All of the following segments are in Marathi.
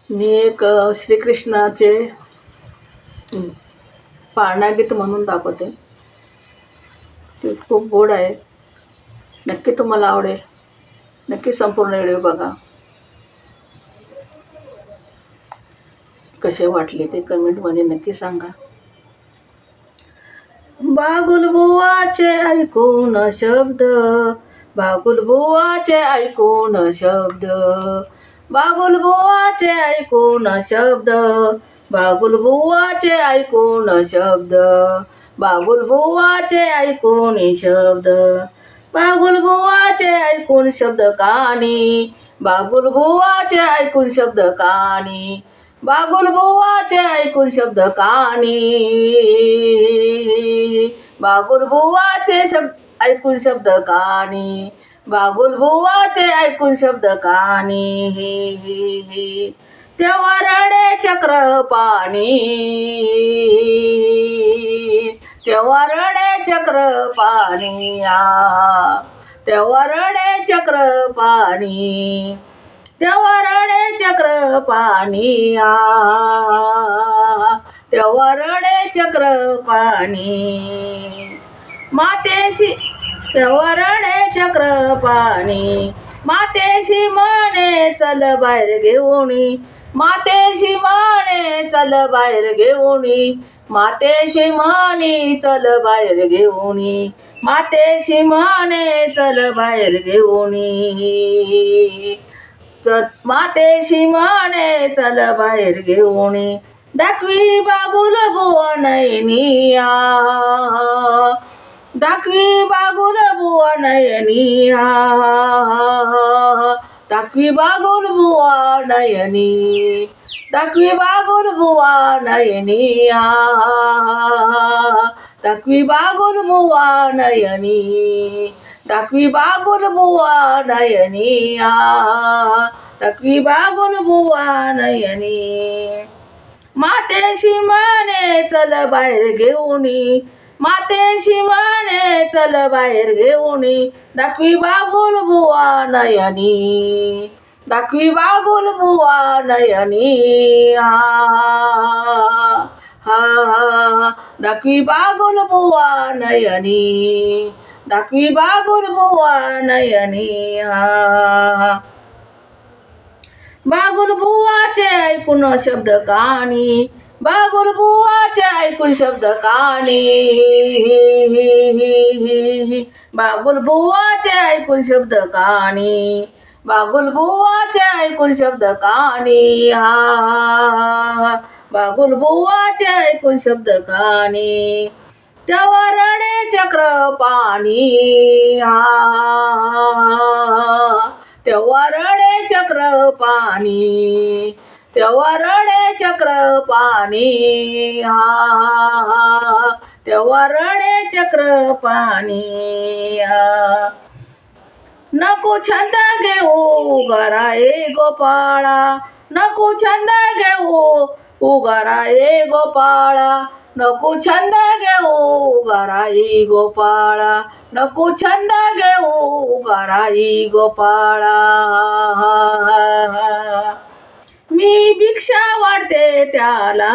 मी एक श्रीकृष्णाचे पाळणा गीत म्हणून दाखवते. ते खूप गोड आहे. नक्की तुम्हाला आवडेल. नक्की संपूर्ण व्हिडिओ बघा. कसे वाटले ते कमेंटमध्ये नक्की सांगा. बागुलबुवाचे ऐकून शब्द, बागुलबुवाचे ऐकून शब्द, बागुलबुवाचे ऐकून शब्द, बागुलबुवाचे ऐकून शब्द, बागुलबुवाचे ऐकून शब्द, बागुलबुवाचे ऐकून शब्द कानी, बागुलबुवाचे ऐकून शब्द कानी, बागुलबुवाचे ऐकून शब्द कानी, बागुलबुवाचे ऐकून शब्द कानी, बागुलबुवाचे ऐकून शब्द कानी. तेव्हा रडे चक्र पाणी, तेव्हा रडे चक्र पाणी, तेव्हा रडे चक्र पाणी, तेव्हा रडे चक्र पाणी, तेव्हा रडे चक्र पाणी. मातेशी तेव्हा रडे चक्र पाणी, मातेशी म्हणे चल बाहेर घेऊनी, मातेशी म्हणे चल बाहेर घेऊनी, मातेशी म्हणे चल बाहेर घेऊनी, मातेशी म्हणे चल बाहेर घेऊनी, मातेशी म्हणे चल बाहेर घेऊनी. दाखवी बागुलबुवा नयनिया, दाखवी बागुलबुवा नयनिया, दाखवी बागुलबुवा नयनी, दाखवी बागुलबुवा नयनिया, दाखवी बागुलबुवा नयनी, दाखवी बागुलबुवा नयनिया, दाखवी बागुलबुवा नयनी. मातेशी म्हणे चल बाहेर घेऊनी, मातेशी म्हणे चल बाहेर घेऊनी, दाखवी बागुलबुवा नयनी, दाखवी बागुलबुवा नयनी, दाखवी बागुलबुवा नयनी, दाखवी बागुलबुवा नयनी. बागुलबुवाचे ऐकून शब्द कानी, बागुलबुवाचे ऐकून शब्द कानी, बागुलबुवाचे ऐकून शब्द कानी, बागुलबुवाचे ऐकून शब्द कानी, बागुलबुवाचे ऐकून शब्द कानी. तेव्हा रडे चक्र पाणी, तेव्हा रडे चक्र पाणी, तेव्हा रडे चक्र पाणी, तेव्हा रडे चक्र पाणी. नको छंद घेऊ उगाराये गोपाळा, नको छंद घेऊ उगाराये गोपाळा, नको छंद घेऊ उगाराई गोपाळा, नको छंद घेऊ उगाराई गोपाळा. मी भिक्षा वाढते त्याला,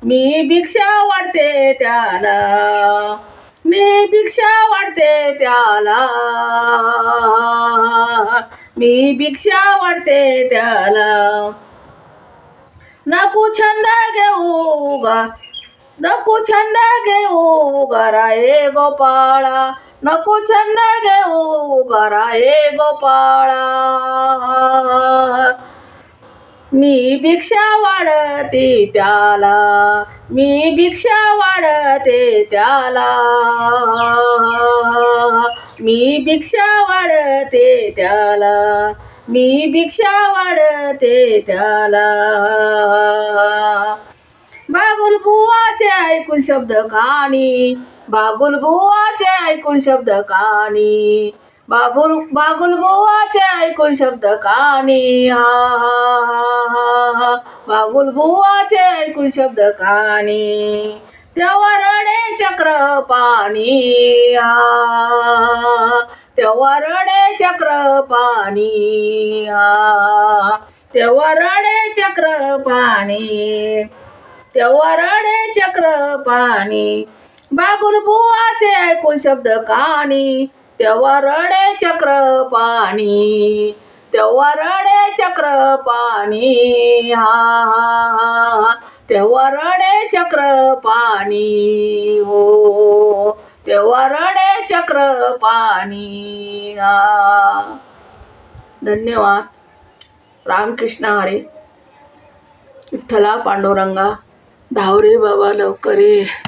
मी भिक्षा वाढते त्याला, मी भिक्षा वाढते त्याला, मी भिक्षा वाढते त्याला. नको छंद घेऊ गा, नको छंद घेऊ उगाराये गोपाळा, नको छंद घेऊ उगाराये गोपाळा. मी भिक्षा वाढते त्याला, मी भिक्षा वाढते त्याला, मी भिक्षा वाढते त्याला, मी भिक्षा वाढते त्याला. बागुलबुवाचे ऐकून शब्द कानी, बागुलबुवाचे ऐकून शब्द कानी, बागुलबुवाचे ऐकून शब्द कानी, बागुलबुवाचे ऐकून शब्द कानी. तेव्हा रडे चक्र पाणी, तेव्हा रडे चक्रपाणी तेव्हा रडे चक्रपाणी तेव्हा रडे चक्रपाणी बागुल बुवाचे ऐकून शब्द कानी तेव्हा रडे चक्रपाणी तेव्हा रडे चक्रपाणी तेव्हा रडे चक्रपाणी हो तेव्हा रडे चक्रपाणी धन्यवाद. रामकृष्ण हरी. विठ्ठला पांडुरंगा धाव रे बाबा लवकर ये.